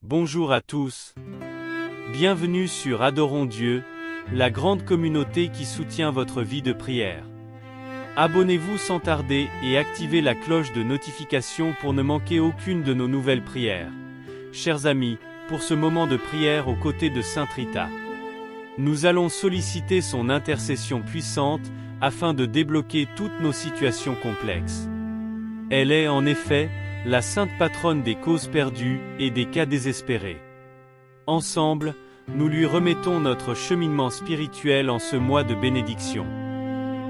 Bonjour à tous. Bienvenue sur Adorons Dieu, la grande communauté qui soutient votre vie de prière. Abonnez-vous sans tarder et activez la cloche de notification pour ne manquer aucune de nos nouvelles prières. Chers amis, pour ce moment de prière aux côtés de Sainte Rita, nous allons solliciter son intercession puissante afin de débloquer toutes nos situations complexes. Elle est en effet la sainte patronne des causes perdues et des cas désespérés. Ensemble, nous lui remettons notre cheminement spirituel en ce mois de bénédiction.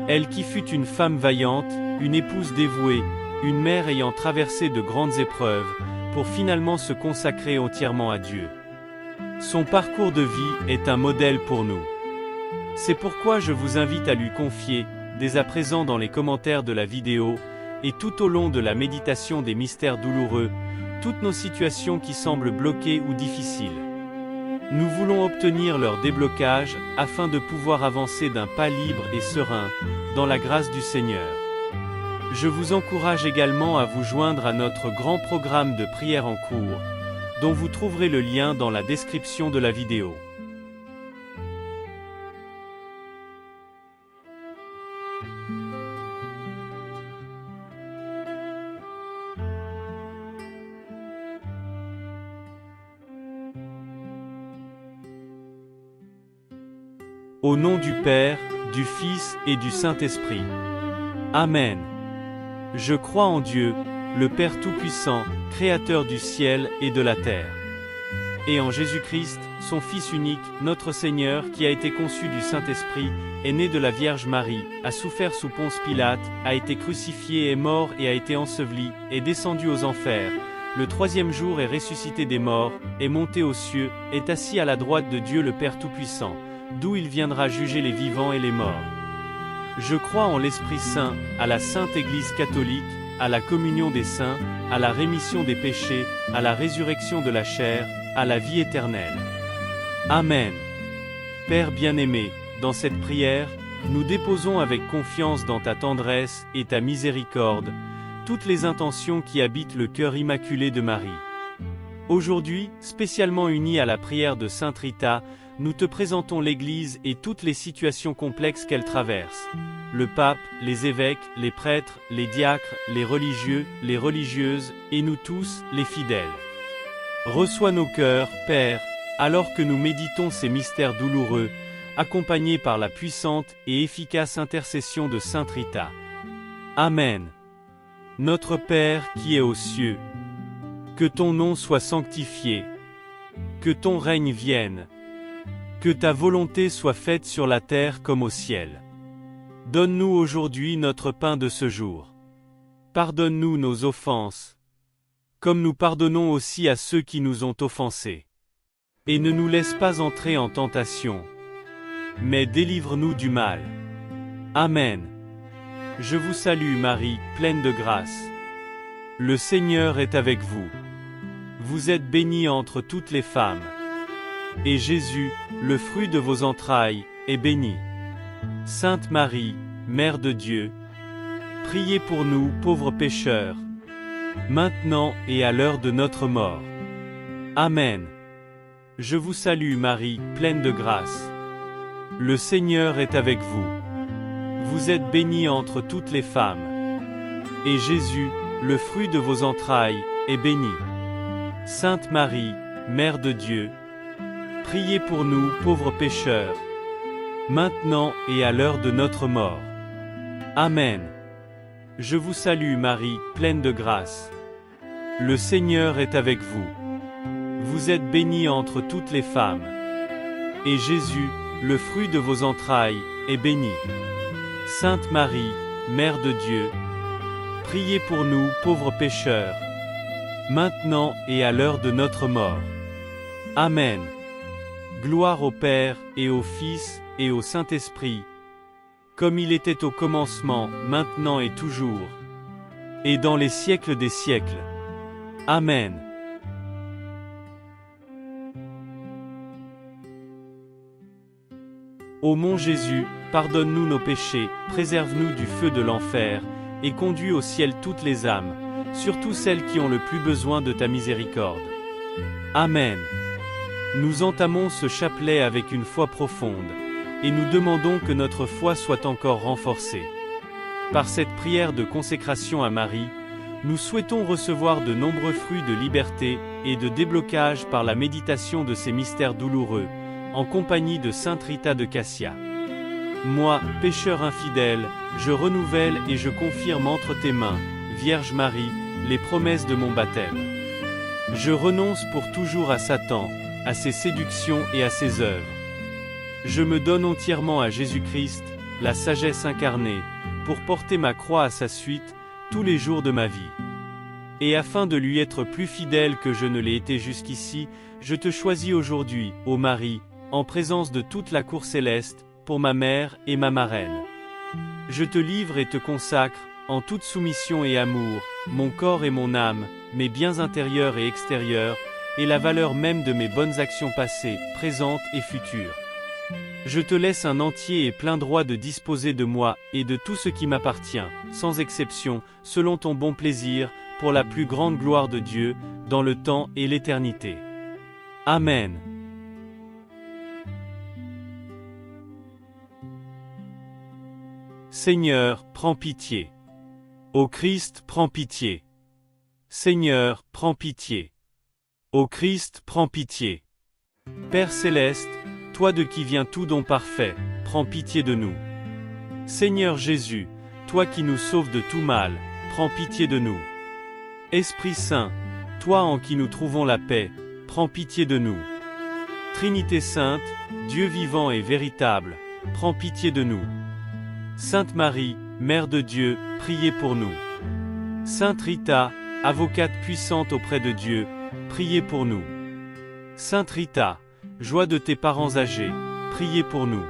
Elle qui fut une femme vaillante, une épouse dévouée, une mère ayant traversé de grandes épreuves, pour finalement se consacrer entièrement à Dieu. Son parcours de vie est un modèle pour nous. C'est pourquoi je vous invite à lui confier, dès à présent dans les commentaires de la vidéo, et tout au long de la méditation des mystères douloureux, toutes nos situations qui semblent bloquées ou difficiles. Nous voulons obtenir leur déblocage, afin de pouvoir avancer d'un pas libre et serein, dans la grâce du Seigneur. Je vous encourage également à vous joindre à notre grand programme de prière en cours, dont vous trouverez le lien dans la description de la vidéo. Au nom du Père, du Fils et du Saint-Esprit. Amen. Je crois en Dieu, le Père Tout-Puissant, Créateur du ciel et de la terre. Et en Jésus-Christ, son Fils unique, notre Seigneur, qui a été conçu du Saint-Esprit, est né de la Vierge Marie, a souffert sous Ponce Pilate, a été crucifié, est mort et a été enseveli, est descendu aux enfers. Le troisième jour est ressuscité des morts, est monté aux cieux, est assis à la droite de Dieu le Père Tout-Puissant, d'où il viendra juger les vivants et les morts. Je crois en l'Esprit Saint, à la Sainte Église catholique, à la communion des saints, à la rémission des péchés, à la résurrection de la chair, à la vie éternelle. Amen. Père bien-aimé, dans cette prière, nous déposons avec confiance dans ta tendresse et ta miséricorde, toutes les intentions qui habitent le cœur immaculé de Marie. Aujourd'hui, spécialement unis à la prière de Sainte Rita, nous te présentons l'Église et toutes les situations complexes qu'elle traverse. Le pape, les évêques, les prêtres, les diacres, les religieux, les religieuses, et nous tous, les fidèles. Reçois nos cœurs, Père, alors que nous méditons ces mystères douloureux, accompagnés par la puissante et efficace intercession de Sainte Rita. Amen. Notre Père qui est aux cieux, que ton nom soit sanctifié, que ton règne vienne, que ta volonté soit faite sur la terre comme au ciel. Donne-nous aujourd'hui notre pain de ce jour. Pardonne-nous nos offenses, comme nous pardonnons aussi à ceux qui nous ont offensés. Et ne nous laisse pas entrer en tentation, mais délivre-nous du mal. Amen. Je vous salue Marie, pleine de grâce. Le Seigneur est avec vous. Vous êtes bénie entre toutes les femmes. Et Jésus, le fruit de vos entrailles, est béni. Sainte Marie, Mère de Dieu, priez pour nous, pauvres pécheurs, maintenant et à l'heure de notre mort. Amen. Je vous salue Marie, pleine de grâce. Le Seigneur est avec vous. Vous êtes bénie entre toutes les femmes. Et Jésus, le fruit de vos entrailles, est béni. Sainte Marie, Mère de Dieu, priez pour nous, pauvres pécheurs, maintenant et à l'heure de notre mort. Amen. Je vous salue Marie, pleine de grâce. Le Seigneur est avec vous. Vous êtes bénie entre toutes les femmes. Et Jésus, le fruit de vos entrailles, est béni. Sainte Marie, Mère de Dieu, priez pour nous, pauvres pécheurs, maintenant et à l'heure de notre mort. Amen. Gloire au Père, et au Fils, et au Saint-Esprit, comme il était au commencement, maintenant et toujours, et dans les siècles des siècles. Amen. Ô mon Jésus, pardonne-nous nos péchés, préserve-nous du feu de l'enfer, et conduis au ciel toutes les âmes, surtout celles qui ont le plus besoin de ta miséricorde. Amen. Nous entamons ce chapelet avec une foi profonde, et nous demandons que notre foi soit encore renforcée. Par cette prière de consécration à Marie, nous souhaitons recevoir de nombreux fruits de liberté et de déblocage par la méditation de ces mystères douloureux, en compagnie de Sainte Rita de Cassia. Moi, pécheur infidèle, je renouvelle et je confirme entre tes mains, Vierge Marie, les promesses de mon baptême. Je renonce pour toujours à Satan, à ses séductions et à ses œuvres. Je me donne entièrement à Jésus-Christ, la sagesse incarnée, pour porter ma croix à sa suite, tous les jours de ma vie. Et afin de lui être plus fidèle que je ne l'ai été jusqu'ici, je te choisis aujourd'hui, ô Marie, en présence de toute la cour céleste, pour ma mère et ma marraine. Je te livre et te consacre, en toute soumission et amour, mon corps et mon âme, mes biens intérieurs et extérieurs, et la valeur même de mes bonnes actions passées, présentes et futures. Je te laisse un entier et plein droit de disposer de moi et de tout ce qui m'appartient, sans exception, selon ton bon plaisir, pour la plus grande gloire de Dieu, dans le temps et l'éternité. Amen. Seigneur, prends pitié. Ô Christ, prends pitié. Seigneur, prends pitié. Ô Christ, prends pitié. Père céleste, toi de qui vient tout don parfait, prends pitié de nous. Seigneur Jésus, toi qui nous sauves de tout mal, prends pitié de nous. Esprit Saint, toi en qui nous trouvons la paix, prends pitié de nous. Trinité Sainte, Dieu vivant et véritable, prends pitié de nous. Sainte Marie, Mère de Dieu, priez pour nous. Sainte Rita, avocate puissante auprès de Dieu, priez pour nous. Sainte Rita, joie de tes parents âgés, priez pour nous.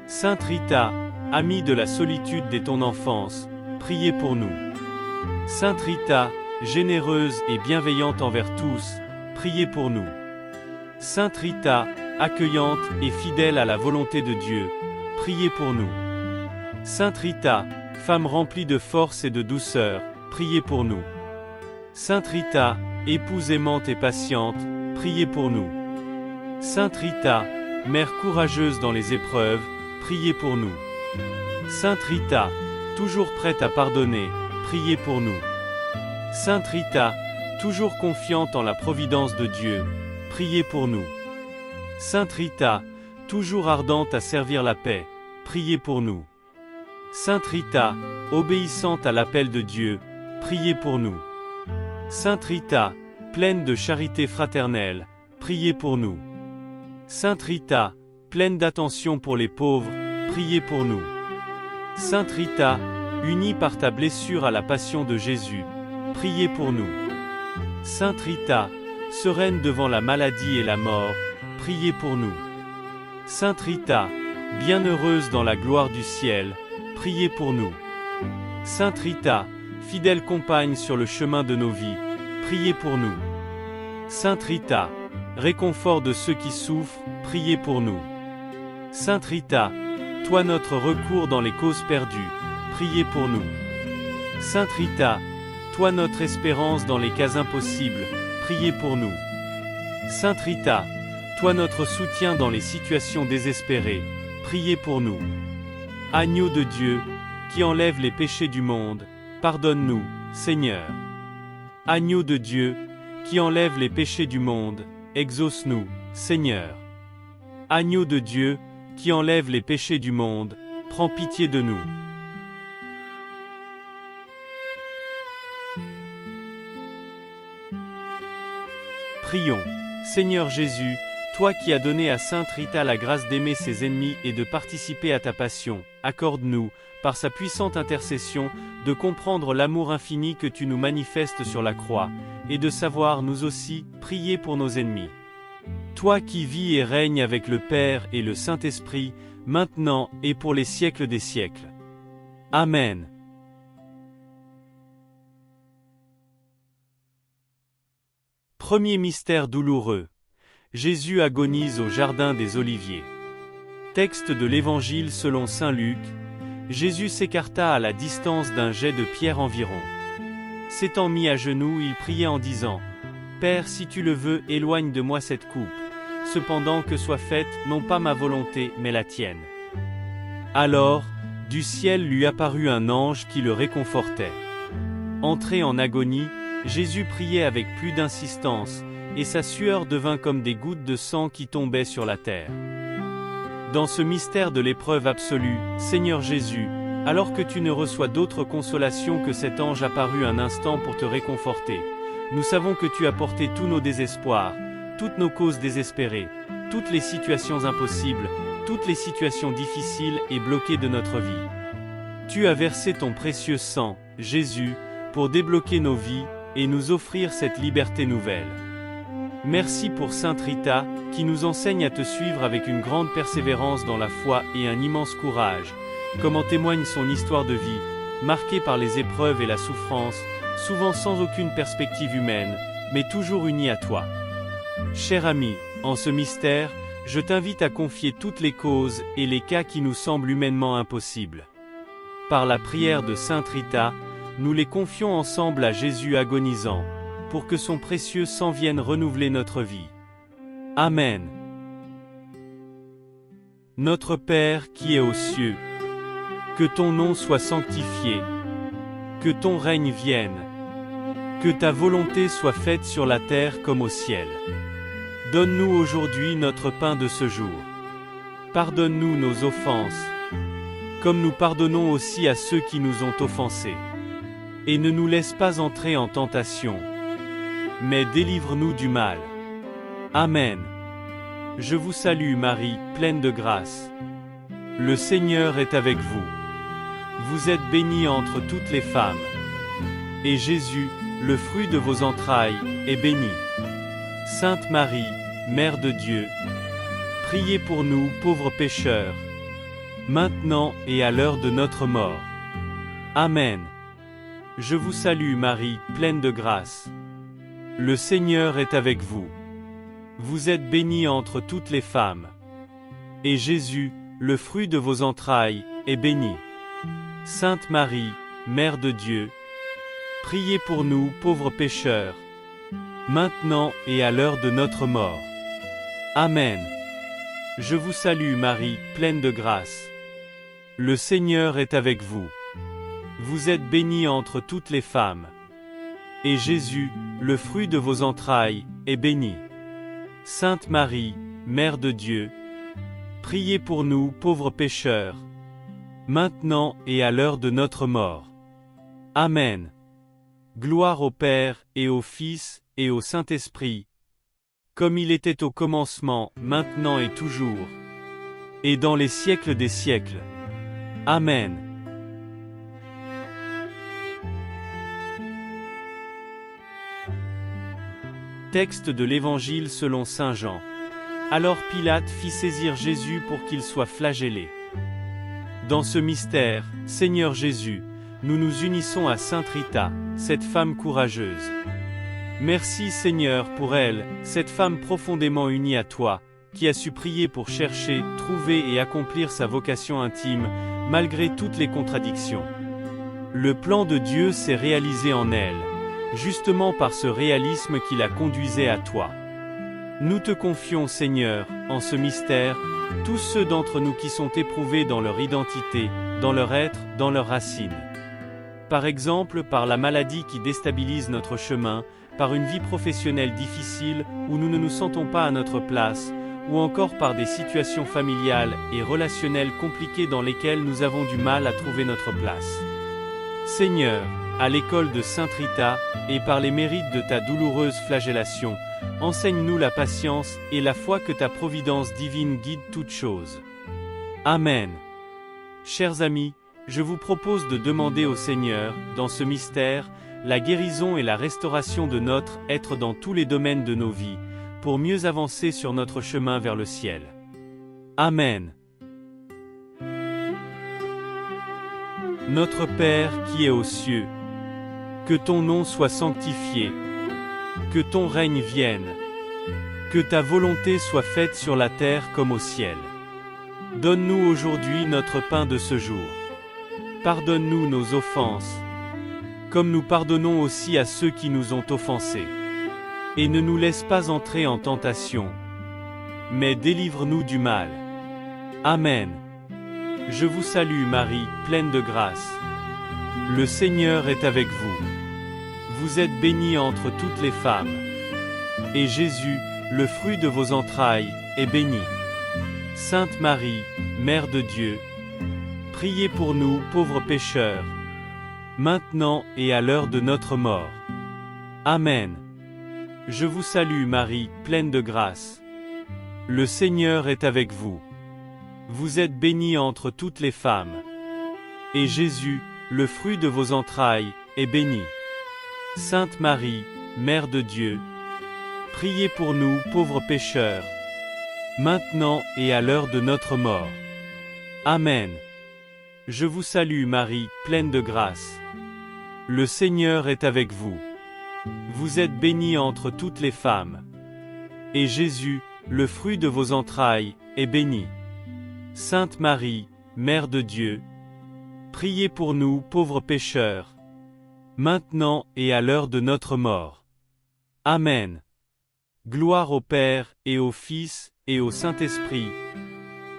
Sainte Rita, amie de la solitude dès ton enfance, priez pour nous. Sainte Rita, généreuse et bienveillante envers tous, priez pour nous. Sainte Rita, accueillante et fidèle à la volonté de Dieu, priez pour nous. Sainte Rita, femme remplie de force et de douceur, priez pour nous. Sainte Rita, épouse aimante et patiente, priez pour nous. Sainte Rita, mère courageuse dans les épreuves, priez pour nous. Sainte Rita, toujours prête à pardonner, priez pour nous. Sainte Rita, toujours confiante en la providence de Dieu, priez pour nous. Sainte Rita, toujours ardente à servir la paix, priez pour nous. Sainte Rita, obéissante à l'appel de Dieu, priez pour nous. Sainte Rita, pleine de charité fraternelle, priez pour nous. Sainte Rita, pleine d'attention pour les pauvres, priez pour nous. Sainte Rita, unie par ta blessure à la passion de Jésus, priez pour nous. Sainte Rita, sereine devant la maladie et la mort, priez pour nous. Sainte Rita, bienheureuse dans la gloire du ciel, priez pour nous. Sainte Rita, fidèle compagne sur le chemin de nos vies, priez pour nous. Sainte Rita, réconfort de ceux qui souffrent, priez pour nous. Sainte Rita, toi notre recours dans les causes perdues, priez pour nous. Sainte Rita, toi notre espérance dans les cas impossibles, priez pour nous. Sainte Rita, toi notre soutien dans les situations désespérées, priez pour nous. Agneau de Dieu, qui enlève les péchés du monde, pardonne-nous, Seigneur. Agneau de Dieu, qui enlève les péchés du monde, exauce-nous, Seigneur. Agneau de Dieu, qui enlève les péchés du monde, prends pitié de nous. Prions. Seigneur Jésus, toi qui as donné à Sainte Rita la grâce d'aimer ses ennemis et de participer à ta passion, accorde-nous, par sa puissante intercession, de comprendre l'amour infini que tu nous manifestes sur la croix, et de savoir nous aussi prier pour nos ennemis. Toi qui vis et règnes avec le Père et le Saint-Esprit, maintenant et pour les siècles des siècles. Amen. Premier mystère douloureux. Jésus agonise au jardin des Oliviers. Texte de l'Évangile selon saint Luc. Jésus s'écarta à la distance d'un jet de pierre environ. S'étant mis à genoux, il priait en disant : Père, si tu le veux, éloigne de moi cette coupe. Cependant que soit faite, non pas ma volonté, mais la tienne. » Alors, du ciel lui apparut un ange qui le réconfortait. Entré en agonie, Jésus priait avec plus d'insistance, et sa sueur devint comme des gouttes de sang qui tombaient sur la terre. Dans ce mystère de l'épreuve absolue, Seigneur Jésus, alors que tu ne reçois d'autre consolation que cet ange apparu un instant pour te réconforter, nous savons que tu as porté tous nos désespoirs, toutes nos causes désespérées, toutes les situations impossibles, toutes les situations difficiles et bloquées de notre vie. Tu as versé ton précieux sang, Jésus, pour débloquer nos vies et nous offrir cette liberté nouvelle. Merci pour Sainte Rita, qui nous enseigne à te suivre avec une grande persévérance dans la foi et un immense courage, comme en témoigne son histoire de vie, marquée par les épreuves et la souffrance, souvent sans aucune perspective humaine, mais toujours unie à toi. Cher ami, en ce mystère, je t'invite à confier toutes les causes et les cas qui nous semblent humainement impossibles. Par la prière de Sainte Rita, nous les confions ensemble à Jésus agonisant, pour que son précieux sang vienne renouveler notre vie. Amen. Notre Père qui es aux cieux, que ton nom soit sanctifié, que ton règne vienne, que ta volonté soit faite sur la terre comme au ciel. Donne-nous aujourd'hui notre pain de ce jour. Pardonne-nous nos offenses, comme nous pardonnons aussi à ceux qui nous ont offensés. Et ne nous laisse pas entrer en tentation, mais délivre-nous du mal. Amen. Je vous salue Marie, pleine de grâce. Le Seigneur est avec vous. Vous êtes bénie entre toutes les femmes. Et Jésus, le fruit de vos entrailles, est béni. Sainte Marie, Mère de Dieu, priez pour nous pauvres pécheurs, maintenant et à l'heure de notre mort. Amen. Je vous salue Marie, pleine de grâce. Le Seigneur est avec vous. Vous êtes bénie entre toutes les femmes. Et Jésus, le fruit de vos entrailles, est béni. Sainte Marie, Mère de Dieu, priez pour nous pauvres pécheurs, maintenant et à l'heure de notre mort. Amen. Je vous salue Marie, pleine de grâce. Le Seigneur est avec vous. Vous êtes bénie entre toutes les femmes. Et Jésus, le fruit de vos entrailles, est béni. Sainte Marie, Mère de Dieu, priez pour nous pauvres pécheurs, maintenant et à l'heure de notre mort. Amen. Gloire au Père, et au Fils, et au Saint-Esprit, comme il était au commencement, maintenant et toujours, et dans les siècles des siècles. Amen. Texte de l'Évangile selon saint Jean. Alors Pilate fit saisir Jésus pour qu'il soit flagellé. Dans ce mystère, Seigneur Jésus, nous nous unissons à Sainte Rita, cette femme courageuse. Merci Seigneur pour elle, cette femme profondément unie à toi, qui a su prier pour chercher, trouver et accomplir sa vocation intime, malgré toutes les contradictions. Le plan de Dieu s'est réalisé en elle, justement par ce réalisme qui la conduisait à toi. Nous te confions, Seigneur, en ce mystère, tous ceux d'entre nous qui sont éprouvés dans leur identité, dans leur être, dans leurs racines. Par exemple, par la maladie qui déstabilise notre chemin, par une vie professionnelle difficile où nous ne nous sentons pas à notre place, ou encore par des situations familiales et relationnelles compliquées dans lesquelles nous avons du mal à trouver notre place. Seigneur, à l'école de Sainte Rita, et par les mérites de ta douloureuse flagellation, enseigne-nous la patience et la foi que ta providence divine guide toutes choses. Amen. Chers amis, je vous propose de demander au Seigneur, dans ce mystère, la guérison et la restauration de notre être dans tous les domaines de nos vies, pour mieux avancer sur notre chemin vers le ciel. Amen. Notre Père qui es aux cieux, que ton nom soit sanctifié, que ton règne vienne, que ta volonté soit faite sur la terre comme au ciel. Donne-nous aujourd'hui notre pain de ce jour. Pardonne-nous nos offenses, comme nous pardonnons aussi à ceux qui nous ont offensés. et ne nous laisse pas entrer en tentation, mais délivre-nous du mal. Amen. Je vous salue Marie, pleine de grâce. Le Seigneur est avec vous. Vous êtes bénie entre toutes les femmes, et Jésus, le fruit de vos entrailles, est béni. Sainte Marie, Mère de Dieu, priez pour nous pauvres pécheurs, maintenant et à l'heure de notre mort. Amen. Je vous salue Marie, pleine de grâce. Le Seigneur est avec vous. Vous êtes bénie entre toutes les femmes, et Jésus, le fruit de vos entrailles, est béni. Sainte Marie, Mère de Dieu, priez pour nous pauvres pécheurs, maintenant et à l'heure de notre mort. Amen. Je vous salue Marie, pleine de grâce. Le Seigneur est avec vous. Vous êtes bénie entre toutes les femmes, et Jésus, le fruit de vos entrailles, est béni. Sainte Marie, Mère de Dieu, priez pour nous pauvres pécheurs, maintenant et à l'heure de notre mort. Amen. Gloire au Père, et au Fils, et au Saint-Esprit,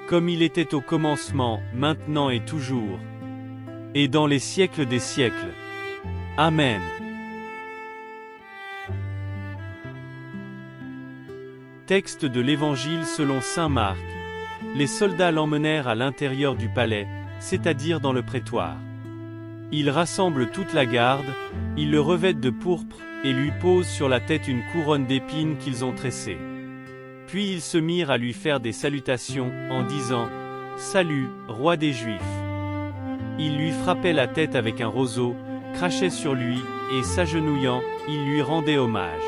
comme il était au commencement, maintenant et toujours, et dans les siècles des siècles. Amen. Texte de l'Évangile selon saint Marc. Les soldats l'emmenèrent à l'intérieur du palais, c'est-à-dire dans le prétoire. Ils rassemblent toute la garde, ils le revêtent de pourpre, et lui posent sur la tête une couronne d'épines qu'ils ont tressée. Puis ils se mirent à lui faire des salutations, en disant « Salut, roi des Juifs !» Ils lui frappaient la tête avec un roseau, crachaient sur lui, et s'agenouillant, ils lui rendaient hommage.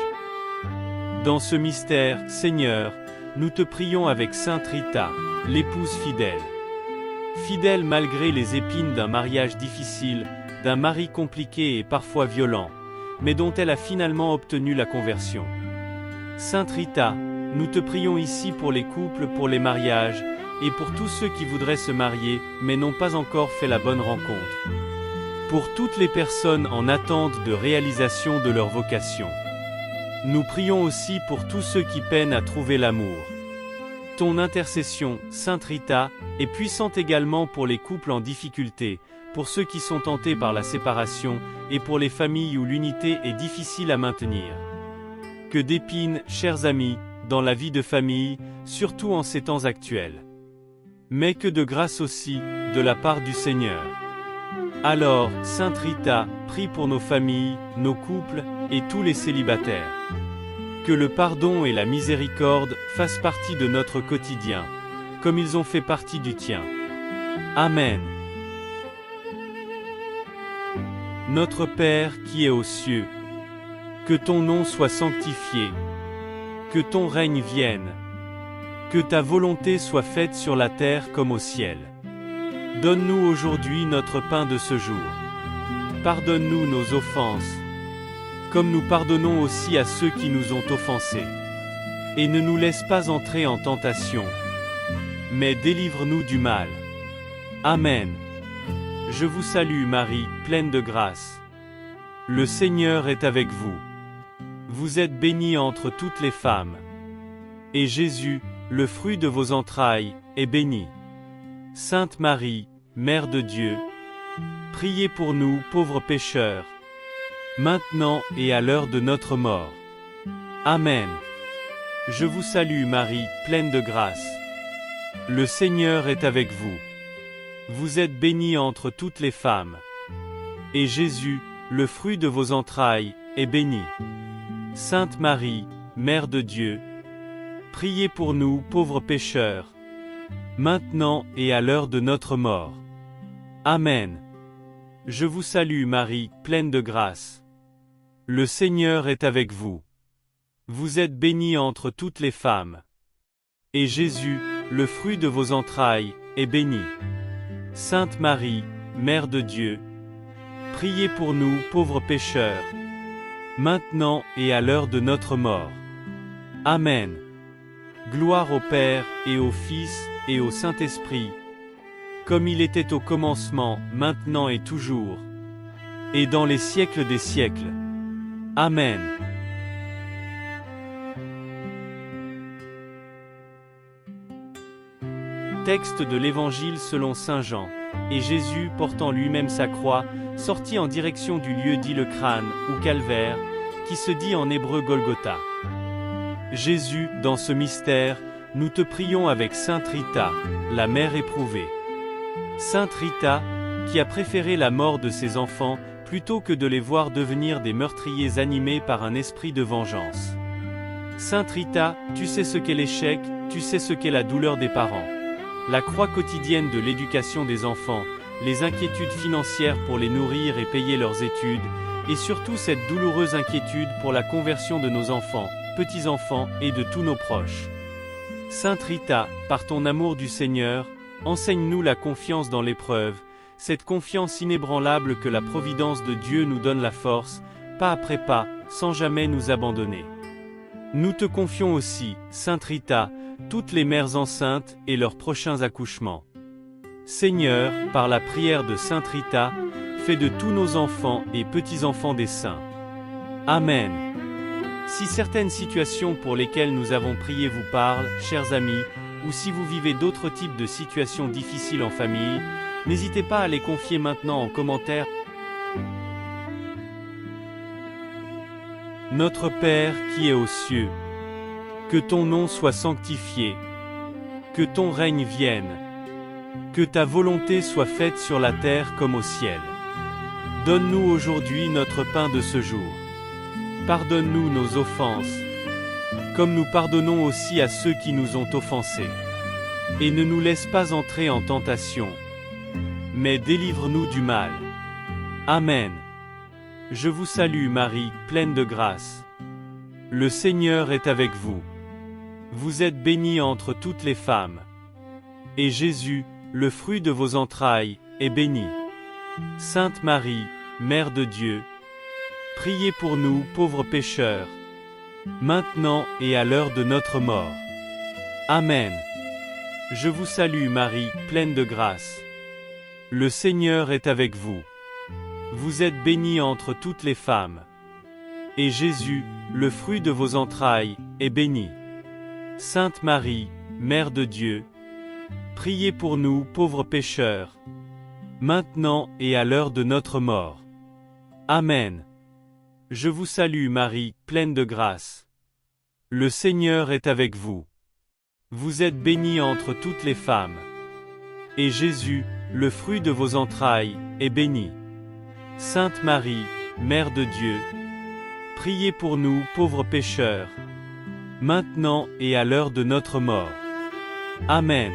Dans ce mystère, Seigneur, nous te prions avec Sainte Rita, l'épouse fidèle. Fidèle malgré les épines d'un mariage difficile, d'un mari compliqué et parfois violent, mais dont elle a finalement obtenu la conversion. Sainte Rita, nous te prions ici pour les couples, pour les mariages, et pour tous ceux qui voudraient se marier, mais n'ont pas encore fait la bonne rencontre. Pour toutes les personnes en attente de réalisation de leur vocation. Nous prions aussi pour tous ceux qui peinent à trouver l'amour. Ton intercession, Sainte Rita, est puissante également pour les couples en difficulté, pour ceux qui sont tentés par la séparation, et pour les familles où l'unité est difficile à maintenir. Que d'épines, chers amis, dans la vie de famille, surtout en ces temps actuels. Mais que de grâce aussi, de la part du Seigneur. Alors, Sainte Rita, prie pour nos familles, nos couples, et tous les célibataires. Que le pardon et la miséricorde fassent partie de notre quotidien, comme ils ont fait partie du tien. Amen. Notre Père qui es aux cieux, que ton nom soit sanctifié, que ton règne vienne, que ta volonté soit faite sur la terre comme au ciel. Donne-nous aujourd'hui notre pain de ce jour. Pardonne-nous nos offenses, comme nous pardonnons aussi à ceux qui nous ont offensés. Et ne nous laisse pas entrer en tentation, mais délivre-nous du mal. Amen. Je vous salue Marie, pleine de grâce. Le Seigneur est avec vous. Vous êtes bénie entre toutes les femmes. Et Jésus, le fruit de vos entrailles, est béni. Sainte Marie, Mère de Dieu, priez pour nous pauvres pécheurs, maintenant et à l'heure de notre mort. Amen. Je vous salue Marie, pleine de grâce. Le Seigneur est avec vous. Vous êtes bénie entre toutes les femmes. Et Jésus, le fruit de vos entrailles, est béni. Sainte Marie, Mère de Dieu, priez pour nous pauvres pécheurs, maintenant et à l'heure de notre mort. Amen. Je vous salue Marie, pleine de grâce. Le Seigneur est avec vous. Vous êtes bénie entre toutes les femmes. Et Jésus, le fruit de vos entrailles, est béni. Sainte Marie, Mère de Dieu, priez pour nous pauvres pécheurs, maintenant et à l'heure de notre mort. Amen. Gloire au Père, et au Fils, et au Saint-Esprit, comme il était au commencement, maintenant et toujours, et dans les siècles des siècles. Amen. Texte de l'Évangile selon saint Jean. Et Jésus, portant lui-même sa croix, sortit en direction du lieu dit le crâne, ou calvaire, qui se dit en hébreu Golgotha. Jésus, dans ce mystère, nous te prions avec sainte Rita, la mère éprouvée. Sainte Rita, qui a préféré la mort de ses enfants, plutôt que de les voir devenir des meurtriers animés par un esprit de vengeance. Sainte Rita, tu sais ce qu'est l'échec, tu sais ce qu'est la douleur des parents. La croix quotidienne de l'éducation des enfants, les inquiétudes financières pour les nourrir et payer leurs études, et surtout cette douloureuse inquiétude pour la conversion de nos enfants, petits-enfants et de tous nos proches. Sainte Rita, par ton amour du Seigneur, enseigne-nous la confiance dans l'épreuve, cette confiance inébranlable que la providence de Dieu nous donne la force, pas après pas, sans jamais nous abandonner. Nous te confions aussi, Sainte Rita, toutes les mères enceintes et leurs prochains accouchements. Seigneur, par la prière de Sainte Rita, fais de tous nos enfants et petits-enfants des saints. Amen. Si certaines situations pour lesquelles nous avons prié vous parlent, chers amis, ou si vous vivez d'autres types de situations difficiles en famille, n'hésitez pas à les confier maintenant en commentaire. Notre Père qui es aux cieux, que ton nom soit sanctifié, que ton règne vienne, que ta volonté soit faite sur la terre comme au ciel. Donne-nous aujourd'hui notre pain de ce jour. Pardonne-nous nos offenses, comme nous pardonnons aussi à ceux qui nous ont offensés. Et ne nous laisse pas entrer en tentation, mais délivre-nous du mal. Amen. Je vous salue Marie, pleine de grâce. Le Seigneur est avec vous. Vous êtes bénie entre toutes les femmes. Et Jésus, le fruit de vos entrailles, est béni. Sainte Marie, Mère de Dieu, priez pour nous pauvres pécheurs, maintenant et à l'heure de notre mort. Amen. Je vous salue Marie, pleine de grâce. Le Seigneur est avec vous. Vous êtes bénie entre toutes les femmes. Et Jésus, le fruit de vos entrailles, est béni. Sainte Marie, Mère de Dieu, priez pour nous pauvres pécheurs, maintenant et à l'heure de notre mort. Amen. Je vous salue Marie, pleine de grâce. Le Seigneur est avec vous. Vous êtes bénie entre toutes les femmes. Et Jésus, le fruit de vos entrailles, est béni. Sainte Marie, Mère de Dieu, priez pour nous pauvres pécheurs, maintenant et à l'heure de notre mort. Amen.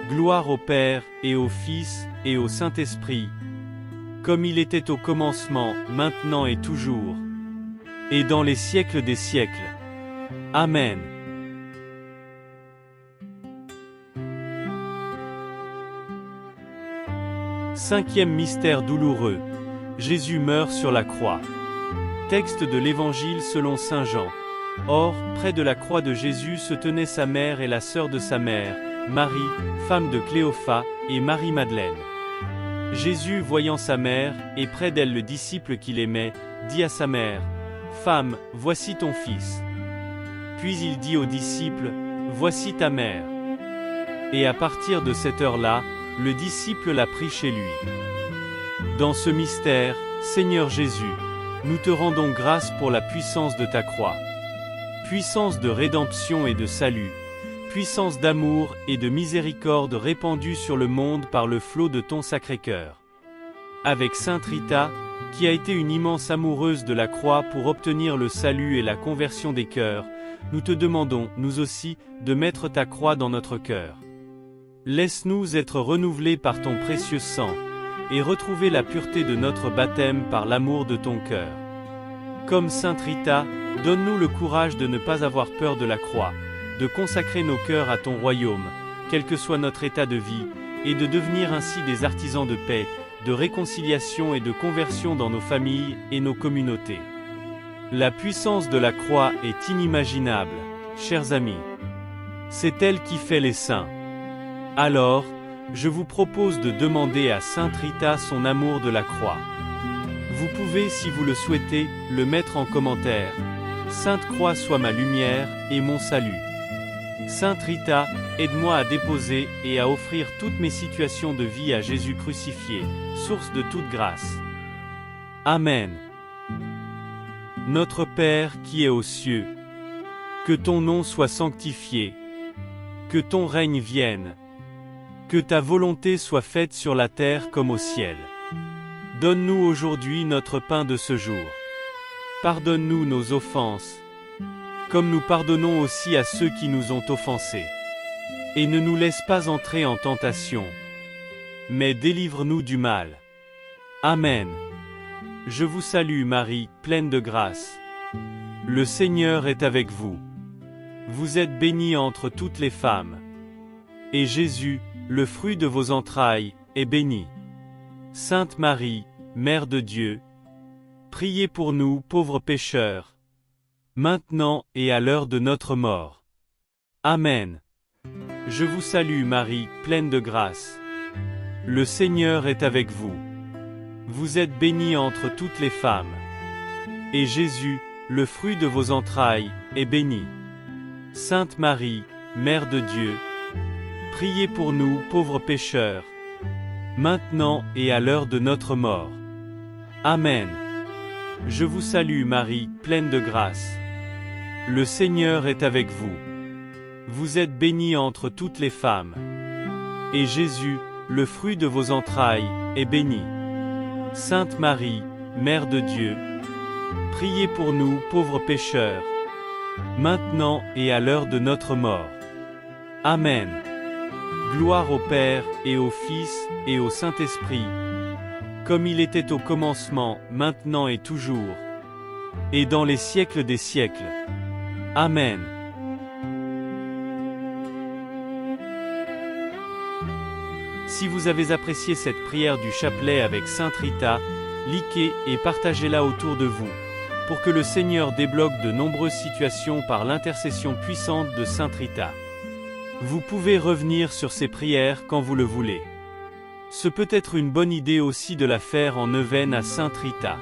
Gloire au Père, et au Fils, et au Saint-Esprit, comme il était au commencement, maintenant et toujours, et dans les siècles des siècles. Amen. Cinquième mystère douloureux. Jésus meurt sur la croix. Texte de l'Évangile selon saint Jean. Or, près de la croix de Jésus se tenaient sa mère et la sœur de sa mère, Marie, femme de Cléophas, et Marie-Madeleine. Jésus, voyant sa mère, et près d'elle le disciple qu'il aimait, dit à sa mère, « Femme, voici ton fils. » Puis il dit au disciple, « Voici ta mère. » Et à partir de cette heure-là, le disciple l'a pris chez lui. Dans ce mystère, Seigneur Jésus, nous te rendons grâce pour la puissance de ta croix. Puissance de rédemption et de salut, puissance d'amour et de miséricorde répandue sur le monde par le flot de ton Sacré-Cœur. Avec Sainte Rita, qui a été une immense amoureuse de la croix pour obtenir le salut et la conversion des cœurs, nous te demandons, nous aussi, de mettre ta croix dans notre cœur. Laisse-nous être renouvelés par ton précieux sang, et retrouver la pureté de notre baptême par l'amour de ton cœur. Comme Sainte Rita, donne-nous le courage de ne pas avoir peur de la croix, de consacrer nos cœurs à ton royaume, quel que soit notre état de vie, et de devenir ainsi des artisans de paix, de réconciliation et de conversion dans nos familles et nos communautés. La puissance de la croix est inimaginable, chers amis. C'est elle qui fait les saints. Alors, je vous propose de demander à Sainte Rita son amour de la croix. Vous pouvez, si vous le souhaitez, le mettre en commentaire. Sainte Croix soit ma lumière et mon salut. Sainte Rita, aide-moi à déposer et à offrir toutes mes situations de vie à Jésus crucifié, source de toute grâce. Amen. Notre Père qui es aux cieux, que ton nom soit sanctifié, que ton règne vienne, que ta volonté soit faite sur la terre comme au ciel. Donne-nous aujourd'hui notre pain de ce jour. Pardonne-nous nos offenses, comme nous pardonnons aussi à ceux qui nous ont offensés. Et ne nous laisse pas entrer en tentation, mais délivre-nous du mal. Amen. Je vous salue Marie, pleine de grâce. Le Seigneur est avec vous. Vous êtes bénie entre toutes les femmes. Et Jésus, le fruit de vos entrailles, est béni. Sainte Marie, Mère de Dieu, priez pour nous pauvres pécheurs, maintenant et à l'heure de notre mort. Amen. Je vous salue Marie, pleine de grâce. Le Seigneur est avec vous. Vous êtes bénie entre toutes les femmes. Et Jésus, le fruit de vos entrailles, est béni. Sainte Marie, Mère de Dieu, priez pour nous pauvres pécheurs, maintenant et à l'heure de notre mort. Amen. Je vous salue Marie, pleine de grâce. Le Seigneur est avec vous. Vous êtes bénie entre toutes les femmes. Et Jésus, le fruit de vos entrailles, est béni. Sainte Marie, Mère de Dieu, priez pour nous pauvres pécheurs, maintenant et à l'heure de notre mort. Amen. Gloire au Père, et au Fils, et au Saint-Esprit, comme il était au commencement, maintenant et toujours, et dans les siècles des siècles. Amen. Si vous avez apprécié cette prière du chapelet avec Sainte Rita, likez et partagez-la autour de vous, pour que le Seigneur débloque de nombreuses situations par l'intercession puissante de Sainte Rita. Vous pouvez revenir sur ces prières quand vous le voulez. Ce peut être une bonne idée aussi de la faire en neuvaine à Sainte Rita.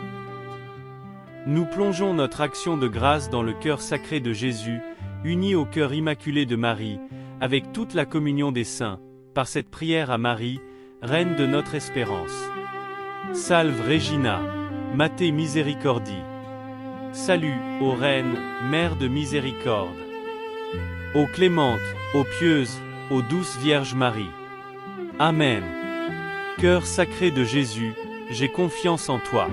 Nous plongeons notre action de grâce dans le cœur sacré de Jésus, uni au cœur immaculé de Marie, avec toute la communion des saints, par cette prière à Marie, Reine de notre espérance. Salve Regina, Mater Misericordie. Salut, ô Reine, Mère de miséricorde. Ô clémente, ô pieuse, ô douce Vierge Marie. Amen. Cœur sacré de Jésus, j'ai confiance en toi.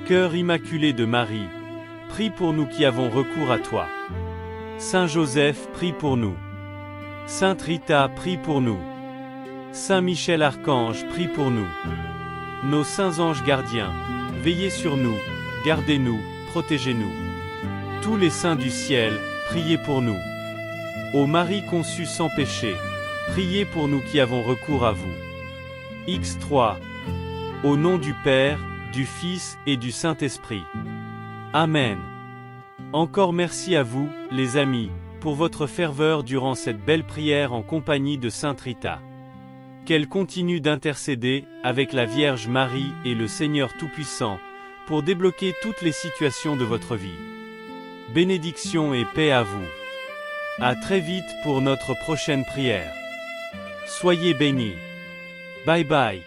Cœur immaculé de Marie, prie pour nous qui avons recours à toi. Saint Joseph, prie pour nous. Sainte Rita, prie pour nous. Saint Michel Archange, prie pour nous. Nos saints anges gardiens, veillez sur nous, gardez-nous, protégez-nous. Tous les saints du ciel, priez pour nous. Ô Marie conçue sans péché, priez pour nous qui avons recours à vous. X3. Au nom du Père, du Fils et du Saint-Esprit. Amen. Encore merci à vous, les amis, pour votre ferveur durant cette belle prière en compagnie de Sainte Rita. Qu'elle continue d'intercéder, avec la Vierge Marie et le Seigneur Tout-Puissant, pour débloquer toutes les situations de votre vie. Bénédiction et paix à vous. À très vite pour notre prochaine prière. Soyez bénis. Bye bye.